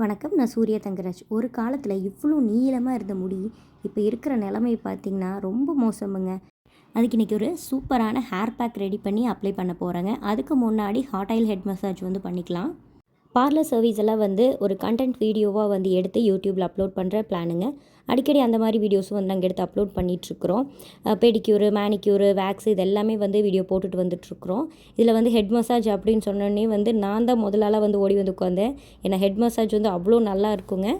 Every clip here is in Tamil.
வணக்கம். நான் சூர்யா தங்கராஜ். ஒரு காலத்தில் இவ்வளோ நீளமாக இருந்த முடி இப்போ இருக்கிற நிலைமை பார்த்திங்கன்னா ரொம்ப மோசமுங்க. அதுக்கு இன்றைக்கி ஒரு சூப்பரான ஹேர் பேக் ரெடி பண்ணி அப்ளை பண்ண போகிறேங்க. அதுக்கு முன்னாடி ஹாட் ஆயில் ஹெட் மசாஜ் பண்ணிக்கலாம். பார்லர் சர்வீஸ் எல்லாம் ஒரு கண்டென்ட் வீடியோவாக எடுத்து யூடியூப்பில் அப்லோட் பண்ணுற பிளானுங்க. அடிக்கடி அந்த மாதிரி வீடியோஸும் நாங்கள் எடுத்து அப்லோட் பண்ணிகிட்ருக்குறோம். பெடிக்யூரு, மேனிக்யூரு, வேக்ஸ் இது எல்லாமே வீடியோ போட்டுட்டு வந்துட்டுருக்குறோம். இதில் ஹெட் மசாஜ் அப்படின்னு சொன்னோடனே நான் தான் முதலாளாக ஓடி உட்காந்தேன். ஏன்னா ஹெட் மசாஜ் அவ்வளோ நல்லா இருக்குங்க.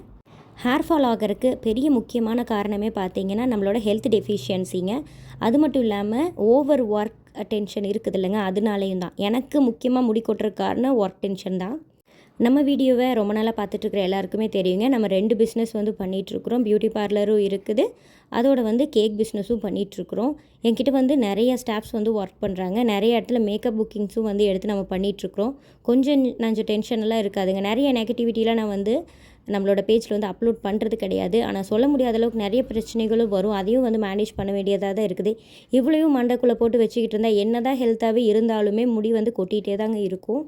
ஹேர் ஃபால் ஆகிறதுக்கு பெரிய முக்கியமான காரணமே பார்த்திங்கன்னா நம்மளோட ஹெல்த் டெஃபிஷியன்சிங்க. அது மட்டும் இல்லாமல் ஓவர் ஒர்க் டென்ஷன் இருக்குது இல்லைங்க, அதனாலேயும் தான். எனக்கு முக்கியமாக முடி கொட்டுற காரணம் ஒர்க் டென்ஷன் தான். நம்ம வீடியோவை ரொம்ப நாளாக பார்த்துட்ருக்குற எல்லாருக்குமே தெரியுங்க. நம்ம 2 பிஸ்னஸ் பண்ணிகிட்ருக்குறோம். பியூட்டி பார்லரும் இருக்குது, அதோட கேக் பிஸ்னஸும் பண்ணிகிட்ருக்குறோம். என்கிட்ட நிறைய ஸ்டாஃப்ஸ் ஒர்க் பண்ணுறாங்க. நிறைய இடத்துல மேக்கப் புக்கிங்ஸும் எடுத்து நம்ம பண்ணிகிட்ருக்குறோம். கொஞ்சம் டென்ஷனெல்லாம் இருக்காதுங்க. நிறைய நெகட்டிவிட்டிலாம் நான் நம்மளோட பேஜில் அப்லோட் பண்ணுறது கிடையாது. ஆனால் சொல்ல முடியாத அளவுக்கு நிறைய பிரச்சனைகளும் வரும். அதையும் மேனேஜ் பண்ண வேண்டியதாக தான் இருக்குது. இவ்வளவும் மண்டைக்குள்ளே போட்டு வச்சுக்கிட்டு இருந்தால் என்ன தான் ஹெல்த்தாகவே இருந்தாலுமே முடி கொட்டிகிட்டே தாங்க இருக்கும்.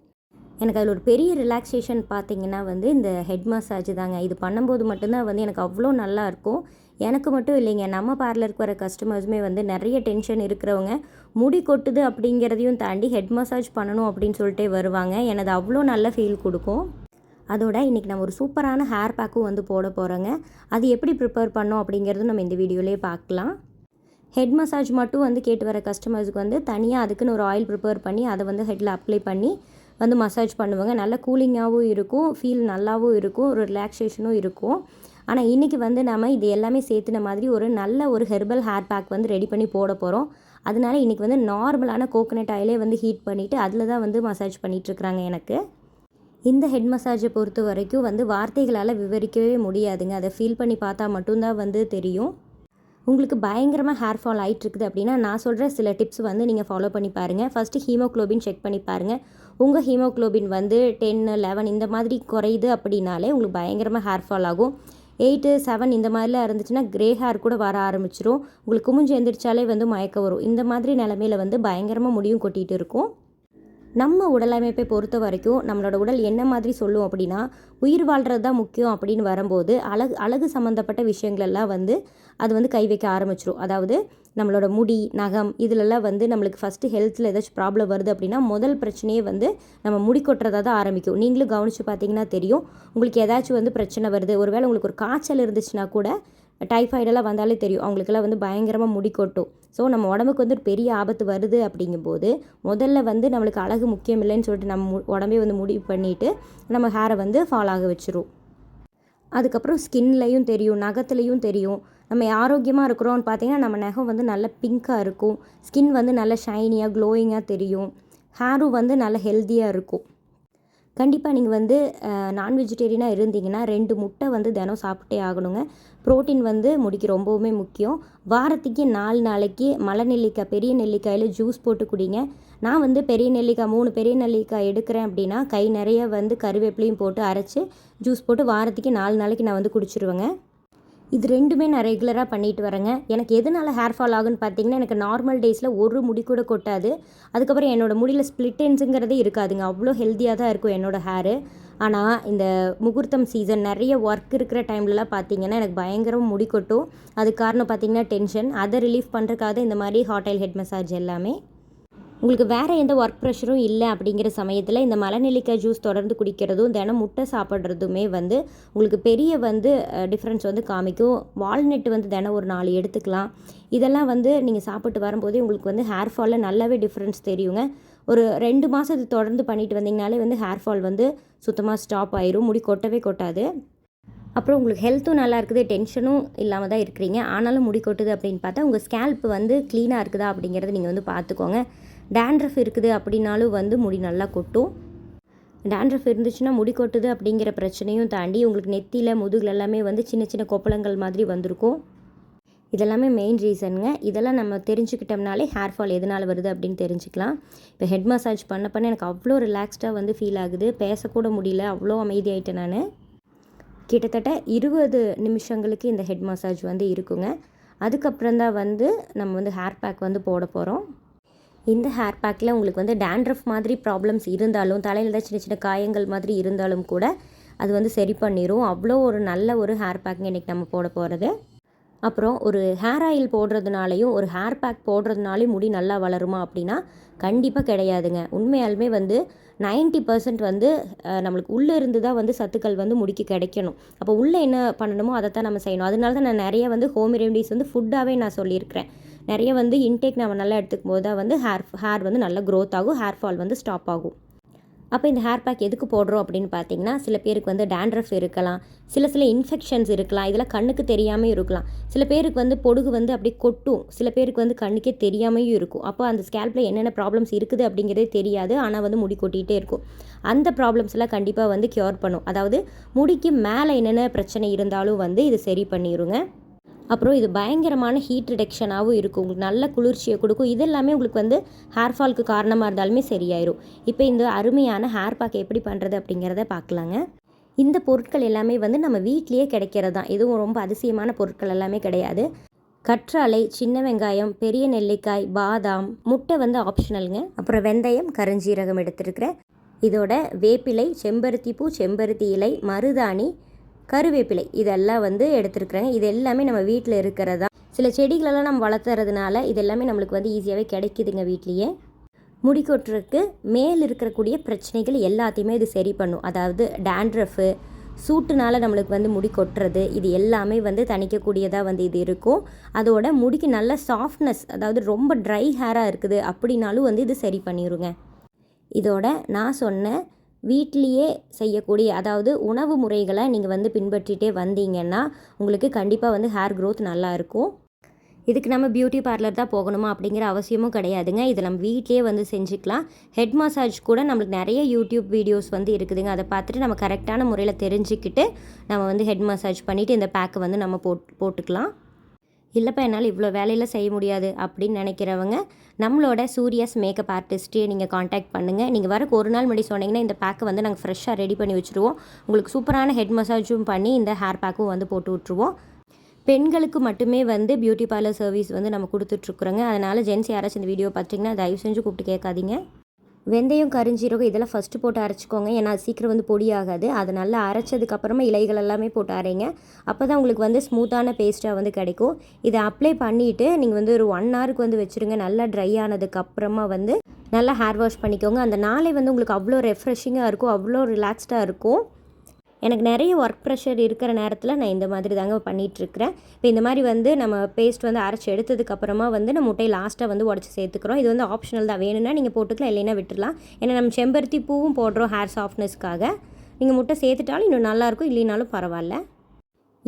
எனக்கு அதில் ஒரு பெரிய ரிலாக்ஸேஷன் பார்த்திங்கன்னா இந்த ஹெட் மசாஜ் தாங்க. இது பண்ணும்போது மட்டும்தான் எனக்கு அவ்வளோ நல்லாயிருக்கும். எனக்கு மட்டும் இல்லைங்க, நம்ம பார்லருக்கு வர கஸ்டமர்ஸுமே நிறைய டென்ஷன் இருக்கிறவங்க முடி கொட்டுது அப்படிங்கிறதையும் தாண்டி ஹெட் மசாஜ் பண்ணணும் அப்படின்னு சொல்லிட்டே வருவாங்க. எனக்கு அவ்வளோ நல்ல ஃபீல் கொடுக்கும். அதோட இன்றைக்கி நம்ம ஒரு சூப்பரான ஹேர் பேக்கும் போட போகிறோங்க. அது எப்படி ப்ரிப்பேர் பண்ணோம் அப்படிங்கிறதும் நம்ம இந்த வீடியோலேயே பார்க்கலாம். ஹெட் மசாஜ் மட்டும் கேட்டு வர கஸ்டமர்ஸுக்கு தனியாக அதுக்குன்னு ஒரு ஆயில் ப்ரிப்பேர் பண்ணி அதை ஹெட்டில் அப்ளை பண்ணி மசாஜ் பண்ணுவாங்க. நல்லா கூலிங்காகவும் இருக்கும், ஃபீல் நல்லாவும் இருக்கும், ஒரு ரிலாக்ஸேஷனும் இருக்கும். ஆனால் இன்றைக்கி நம்ம இது எல்லாமே சேர்த்துன மாதிரி நல்ல ஒரு ஹெர்பல் ஹேர் பேக் ரெடி பண்ணி போட போகிறோம். அதனால இன்றைக்கி நார்மலான கோகோனட் ஆயிலே ஹீட் பண்ணிவிட்டு அதில் தான் மசாஜ் பண்ணிகிட்ருக்குறாங்க. எனக்கு இந்த ஹெட் மசாஜை பொறுத்த வரைக்கும் வார்த்தைகளால் விவரிக்கவே முடியாதுங்க. அதை ஃபீல் பண்ணி பார்த்தா மட்டும்தான் தெரியும். உங்களுக்கு பயங்கரமாக ஹேர் ஃபால் ஆகிட்டுருக்குது அப்படின்னா நான் சொல்கிற சில டிப்ஸ் நீங்கள் ஃபாலோ பண்ணி பாருங்கள். ஃபஸ்ட்டு ஹீமோக்ளோபின் செக் பண்ணி பாருங்கள். உங்கள் ஹீமோக்ளோபின் 10, 11 இந்த மாதிரி குறையுது அப்படின்னாலே உங்களுக்கு பயங்கரமாக ஹேர் ஃபால் ஆகும். 8, 7 இந்த மாதிரிலாம் இருந்துச்சுன்னா க்ரே ஹேர் கூட வர ஆரம்பிச்சிரும். உங்களுக்கு குமிஞ்சு எந்திரிச்சாலே மயக்கம் வரும். இந்த மாதிரி நிலமையில் பயங்கரமாக முடியும் கொட்டிகிட்டு இருக்கும். நம்ம உடலமைப்பை பொறுத்த வரைக்கும் நம்மளோட உடல் என்ன மாதிரி சொல்லும் அப்படின்னா, உயிர் வாழ்கிறது தான் முக்கியம் அப்படின்னு வரும்போது அழகு சம்மந்தப்பட்ட விஷயங்களெல்லாம் அது கை வைக்க ஆரம்பிச்சிடும். அதாவது நம்மளோட முடி, நகம் இதிலெல்லாம் நம்மளுக்கு ஃபஸ்ட்டு ஹெல்த்தில் ஏதாச்சும் ப்ராப்ளம் வருது அப்படின்னா முதல் பிரச்சனையே நம்ம முடி கொட்டுறதா தான் ஆரம்பிக்கும். நீங்களும் கவனித்து பார்த்தீங்கன்னா தெரியும். உங்களுக்கு ஏதாச்சும் பிரச்சனை வருது, ஒருவேளை உங்களுக்கு ஒரு காய்ச்சல் இருந்துச்சுன்னா கூட, டைஃபாய்டெல்லாம் வந்தாலே தெரியும், அவங்களுக்கெல்லாம் பயங்கரமாக முடி கொட்டும். ஸோ நம்ம உடம்புக்கு ஒரு பெரிய ஆபத்து வருது அப்படிங்கும்போது முதல்ல நம்மளுக்கு அழகு முக்கியம் இல்லைன்னு சொல்லிட்டு நம்ம உடம்பே முடிவு பண்ணிவிட்டு நம்ம ஹேரை ஃபால் ஆக வச்சிரும். அதுக்கப்புறம் ஸ்கின்லையும் தெரியும், நகத்துலேயும் தெரியும். நம்ம ஆரோக்கியமாக இருக்கிறோன்னு பார்த்தீங்கன்னா நம்ம நகம் நல்ல பிங்காக இருக்கும், ஸ்கின் நல்ல ஷைனியாக க்ளோயிங்காக தெரியும், ஹேரும் நல்ல ஹெல்த்தியாக இருக்கும். கண்டிப்பாக நீங்கள் நான் வெஜிடேரியனாக இருந்தீங்கன்னா 2 முட்டை தினம் சாப்பிட்டே ஆகணுங்க. ப்ரோட்டீன் முடிக்கு ரொம்பவுமே முக்கியம். வாரத்துக்கு 4 நாளைக்கு மலை நெல்லிக்காய், பெரிய நெல்லிக்காயில் ஜூஸ் போட்டு குடிங்க. நான் பெரிய நெல்லிக்காய் 3 பெரிய நெல்லிக்காய் எடுக்கிறேன் அப்படின்னா கை நிறைய கருவேப்பிலையும் போட்டு அரைச்சி ஜூஸ் போட்டு வாரத்துக்கு 4 நாளைக்கு நான் குடிச்சிருவேங்க. இது 2மே நான் ரெகுலராக பண்ணிட்டு வரேங்க. எனக்கு எதனால் ஹேர் ஃபால் ஆகுன்னு பார்த்தீங்கன்னா, எனக்கு நார்மல் டேஸில் ஒரு முடி கூட கொட்டாது. அதுக்கப்புறம் என்னோடய முடியில் ஸ்ப்ளிட் எண்ட்ஸுங்கிறதே இருக்காதுங்க. அவ்வளோ ஹெல்த்தியாக தான் இருக்கும் என்னோடய ஹேரு. ஆனால் இந்த முகூர்த்தம் சீசன் நிறைய ஒர்க் இருக்கிற டைம்லலாம் பார்த்தீங்கன்னா எனக்கு பயங்கரமாக முடி கொட்டும். அதுக்கு காரணம் பார்த்தீங்கன்னா டென்ஷன். அதை ரிலீஃப் பண்ணுறதுக்காக இந்த மாதிரி ஹாட் ஆயில் ஹெட் மசாஜ் எல்லாமே. உங்களுக்கு வேறு எந்த ஒர்க் ப்ரெஷரும் இல்லை அப்படிங்கிற சமயத்தில் இந்த மலைநெல்லிக்காய் ஜூஸ் தொடர்ந்து குடிக்கிறதும் தினம் முட்டை சாப்பிட்றதுமே உங்களுக்கு பெரிய டிஃப்ரென்ஸ் காமிக்கும். வால்நட் தினம் ஒரு 4 எடுத்துக்கலாம். இதெல்லாம் நீங்கள் சாப்பிட்டு வரும்போதே உங்களுக்கு ஹேர் ஃபாலில் நல்லாவே டிஃப்ரென்ஸ் தெரியுங்க. ஒரு 2 மாதம் இது தொடர்ந்து பண்ணிட்டு வந்தீங்கனாலே ஹேர் ஃபால் சுத்தமாக ஸ்டாப் ஆயிரும், முடி கொட்டவே கொட்டாது. அப்புறம் உங்களுக்கு ஹெல்த்தும் நல்லா இருக்குது, டென்ஷனும் இல்லாமல் தான் இருக்கிறீங்க. ஆனாலும் முடி கொட்டுது அப்படின்னு பார்த்தா உங்கள் ஸ்கேல்ப் க்ளீனாக இருக்குதா அப்படிங்கிறத நீங்கள் பார்த்துக்கோங்க. டேண்ட்ரஃப் இருக்குது அப்படின்னாலும் முடி நல்லா கொட்டும். டேண்ட்ரஃப் இருந்துச்சுன்னா முடி கொட்டுது அப்படிங்கிற பிரச்சனையும் தாண்டி உங்களுக்கு நெத்தியில், முதுகில் எல்லாமே சின்ன சின்ன கொப்பளங்கள் மாதிரி வந்திருக்கும். இதெல்லாமே மெயின் ரீசனுங்க. இதெல்லாம் நம்ம தெரிஞ்சுக்கிட்டோம்னாலே ஹேர் ஃபால் எதனால் வருது அப்படின்னு தெரிஞ்சுக்கலாம். இப்போ ஹெட் மசாஜ் பண்ண எனக்கு அவ்வளோ ரிலாக்ஸ்டாக ஃபீல் ஆகுது. பேசக்கூட முடியல, அவ்வளோ அமைதியாயிட்டேன் நான். கிட்டத்தட்ட 20 நிமிஷங்களுக்கு இந்த ஹெட் மசாஜ் இருக்குங்க. அதுக்கப்புறம் தான் நம்ம ஹேர் பேக் போட போகிறோம். இந்த ஹேர் பேக்கில் உங்களுக்கு டேண்ட்ரஃப் மாதிரி ப்ராப்ளம்ஸ் இருந்தாலும், தலையில் தான் சின்ன சின்ன காயங்கள் மாதிரி இருந்தாலும் கூட அது வந்து சரி பண்ணிடும். அவ்வளோ ஒரு நல்ல ஒரு ஹேர் பேக்குங்க இன்றைக்கி நம்ம போட போகிறது. அப்புறம் ஒரு ஹேர் ஆயில் போடுறதுனாலையும் ஒரு ஹேர் பேக் போடுறதுனாலையும் முடி நல்லா வளருமா அப்படின்னா கண்டிப்பாக கிடையாதுங்க. உண்மையாலுமே வந்து 90% வந்து நம்மளுக்கு உள்ளே இருந்து தான் வந்து சத்துக்கள் வந்து முடிக்கு கிடைக்கணும். அப்போ உள்ளே என்ன பண்ணணுமோ அதை தான் நம்ம செய்யணும். அதனால தான் நான் நிறைய வந்து ஹோம் ரெமடிஸ் வந்து ஃபுட்டாகவே நான் சொல்லியிருக்கிறேன். நிறைய வந்து இன்டேக் நம்ம நல்லா எடுத்துக்கும் போது தான் வந்து ஹேர் வந்து நல்லா க்ரோத் ஆகும், ஹேர் ஃபால் வந்து ஸ்டாப் ஆகும். அப்போ இந்த ஹேர் பேக் எதுக்கு போடுறோம் அப்படின்னு பார்த்தீங்கன்னா, சில பேருக்கு வந்து டேண்ட்ரஃப் இருக்கலாம், சில இன்ஃபெக்ஷன்ஸ் இருக்கலாம், இதெல்லாம் கண்ணுக்கு தெரியாமல் இருக்கலாம். சில பேருக்கு வந்து பொடுகு வந்து அப்படியே கொட்டும், சில பேருக்கு வந்து கண்ணுக்கே தெரியாமையும் இருக்கும். அப்போ அந்த ஸ்கேல்பில் என்னென்ன ப்ராப்ளம்ஸ் இருக்குது அப்படிங்கிறதே தெரியாது, ஆனால் வந்து முடி கொட்டிகிட்டே இருக்கும். அந்த ப்ராப்ளம்ஸ் எல்லாம் கண்டிப்பாக வந்து க்யூர் பண்ணும். அதாவது முடிக்கு மேலே என்னென்ன பிரச்சனை இருந்தாலும் வந்து இது சரி பண்ணிடுங்க. அப்புறம் இது பயங்கரமான ஹீட் ரிடக்ஷனாகவும் இருக்கும், உங்களுக்கு நல்ல குளிர்ச்சியை கொடுக்கும். இதெல்லாமே உங்களுக்கு வந்து ஹேர் ஃபால்க்கு காரணமாக இருந்தாலுமே சரியாயிடும். இப்போ இந்த அருமையான ஹேர் பேக் எப்படி பண்ணுறது அப்படிங்கிறத பார்க்கலாங்க. இந்த பொருட்கள் எல்லாமே வந்து நம்ம வீட்லேயே கிடைக்கிறது தான், எதுவும் ரொம்ப அதிசயமான பொருட்கள் எல்லாமே கிடையாது. கற்றாழை, சின்ன வெங்காயம், பெரிய நெல்லிக்காய், பாதாம், முட்டை வந்து ஆப்ஷனலுங்க. அப்புறம் வெந்தயம், கருஞ்சீரகம் எடுத்துருக்கிறேன். இதோட வேப்பிலை, செம்பருத்தி பூ, செம்பருத்தி இலை, மருதாணி, கருவேப்பிலை இதெல்லாம் வந்து எடுத்துருக்குறேங்க. இது எல்லாமே நம்ம வீட்டில் இருக்கிறதா. சில செடிகளெல்லாம் நம்ம வளர்த்துறதுனால இது எல்லாமே நம்மளுக்கு வந்து ஈஸியாகவே கிடைக்குதுங்க வீட்லேயே. முடி கொட்டுறதுக்கு மேல் இருக்கக்கூடிய பிரச்சனைகள் எல்லாத்தையுமே இது சரி பண்ணும். அதாவது டேண்ட்ரஃபு, சூட்டுனால நம்மளுக்கு வந்து முடி கொட்டுறது, இது எல்லாமே வந்து தணிக்கக்கூடியதாக வந்து இது இருக்கும். அதோட முடிக்கு நல்ல சாஃப்ட்னஸ், அதாவது ரொம்ப ட்ரை ஹேராக இருக்குது அப்படின்னாலும் வந்து இது சரி பண்ணிடுங்க. இதோட நான் சொன்ன வீட்லேயே செய்யக்கூடிய அதாவது உணவு முறைகளை நீங்கள் வந்து பின்பற்றிட்டே வந்தீங்கன்னா உங்களுக்கு கண்டிப்பாக வந்து ஹேர் க்ரோத் நல்லா இருக்கும். இதுக்கு நம்ம பியூட்டி பார்லர் தான் போகணுமா அப்படிங்கிற அவசியமும் கிடையாதுங்க. இதை நம்ம வீட்லேயே வந்து செஞ்சுக்கலாம். ஹெட் மசாஜ் கூட நம்மளுக்கு நிறைய யூடியூப் வீடியோஸ் வந்து இருக்குதுங்க. அதை பார்த்துட்டு நம்ம கரெக்டான முறையில் தெரிஞ்சுக்கிட்டு நம்ம வந்து ஹெட் மசாஜ் பண்ணிவிட்டு இந்த பேக்கை வந்து நம்ம போட்டுக்கலாம். இல்லைப்பா என்னால் இவ்வளோ வேலையில் செய்ய முடியாது அப்படின்னு நினைக்கிறவங்க நம்மளோட சூர்யாஸ் மேக்கப் ஆர்டிஸ்ட்டே நீங்கள் காண்டாக்ட் பண்ணுங்கள். நீங்கள் வரக்கு ஒரு நாள் முன்னாடி சொன்னீங்கன்னா இந்த பேக்கை வந்து நாங்கள் ஃப்ரெஷ்ஷாக ரெடி பண்ணி வச்சுருவோம். உங்களுக்கு சூப்பரான ஹெட் மசாஜும் பண்ணி இந்த ஹேர் பேக்கும் வந்து போட்டு விட்ருவோம். பெண்களுக்கு மட்டுமே வந்து பியூட்டி பார்லர் சர்வீஸ் வந்து நம்ம கொடுத்துட்ருக்குறோங்க. அதனால் ஜென்ஸ் யாராச்சும் இந்த வீடியோ பார்த்தீங்கன்னா தயவு செஞ்சு கூப்பிட்டு கேட்காதீங்க. வெந்தயம், கருஞ்சீரகம் இதெல்லாம் ஃபஸ்ட்டு போட்டு அரைச்சிக்கோங்க. ஏன்னா அது சீக்கிரம் வந்து பொடி ஆகாது. அது நல்லா அரைச்சதுக்கப்புறமா இலைகள் எல்லாமே போட்டு அரைங்க. அப்போ தான் உங்களுக்கு வந்து ஸ்மூத்தான பேஸ்ட்டாக வந்து கிடைக்கும். இதை அப்ளை பண்ணிவிட்டு நீங்கள் வந்து ஒரு 1 ஹவருக்கு வந்து வச்சுருங்க. நல்லா ட்ரை ஆனதுக்கப்புறமா வந்து நல்லா ஹேர் வாஷ் பண்ணிக்கோங்க. அந்த நாளே வந்து உங்களுக்கு அவ்வளோ ரெஃப்ரெஷிங்காக இருக்கும், அவ்வளோ ரிலாக்ஸ்டாக இருக்கும். எனக்கு நிறைய ஒர்க் ப்ரெஷர் இருக்கிற நேரத்தில் நான் இந்த மாதிரி தாங்க பண்ணிகிட்ருக்கிறேன். இப்போ இந்த மாதிரி வந்து நம்ம பேஸ்ட் வந்து அரைச்சி எடுத்ததுக்கப்புறமா வந்து நம்ம முட்டையை லாஸ்ட்டாக வந்து உடச்சி சேர்த்துக்கிறோம். இது வந்து ஆப்ஷனல் தான், வேணும்னா நீங்கள் போட்டுக்கலாம், இல்லைன்னா விட்டுடலாம். ஏன்னா நம்ம செம்பருத்தி பூவும் போடுறோம் ஹேர் சாஃப்ட்னஸ்க்காக. நீங்கள் முட்டை சேர்த்துட்டாலும் இன்னும் நல்லாயிருக்கும், இல்லைனாலும் பரவாயில்ல.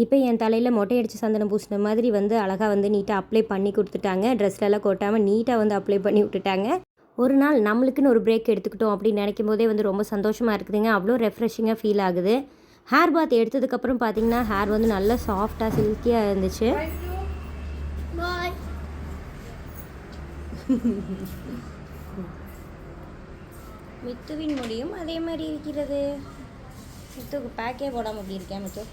இப்போ என் தலையில் மொட்டை அடித்து சந்தனம் பூசின மாதிரி வந்து அழகாக வந்து நீட்டாக அப்ளை பண்ணி கொடுத்துட்டாங்க. ட்ரெஸ்லெல்லாம் கொட்டாமல் நீட்டாக வந்து அப்ளை பண்ணி விட்டுட்டாங்க. ஒரு நாள் நம்மளுக்குன்னு ஒரு பிரேக் எடுத்துக்கிட்டோம் அப்படின்னு நினைக்கும் போதே வந்து ரொம்ப சந்தோஷமாக இருக்குதுங்க. அவ்வளோ ரெஃப்ரெஷிங்காக ஃபீல் ஆகுது. ஹேர் பாத் எடுத்ததுக்கப்புறம் பார்த்தீங்கன்னா ஹேர் வந்து நல்லா சாஃப்டாக சில்கியாக இருந்துச்சு. மித்துவின் முடியும் அதே மாதிரி இருக்கிறது. மித்துக்கு பேக்கே போடாமல் அப்படி இருக்கேன் மித்து.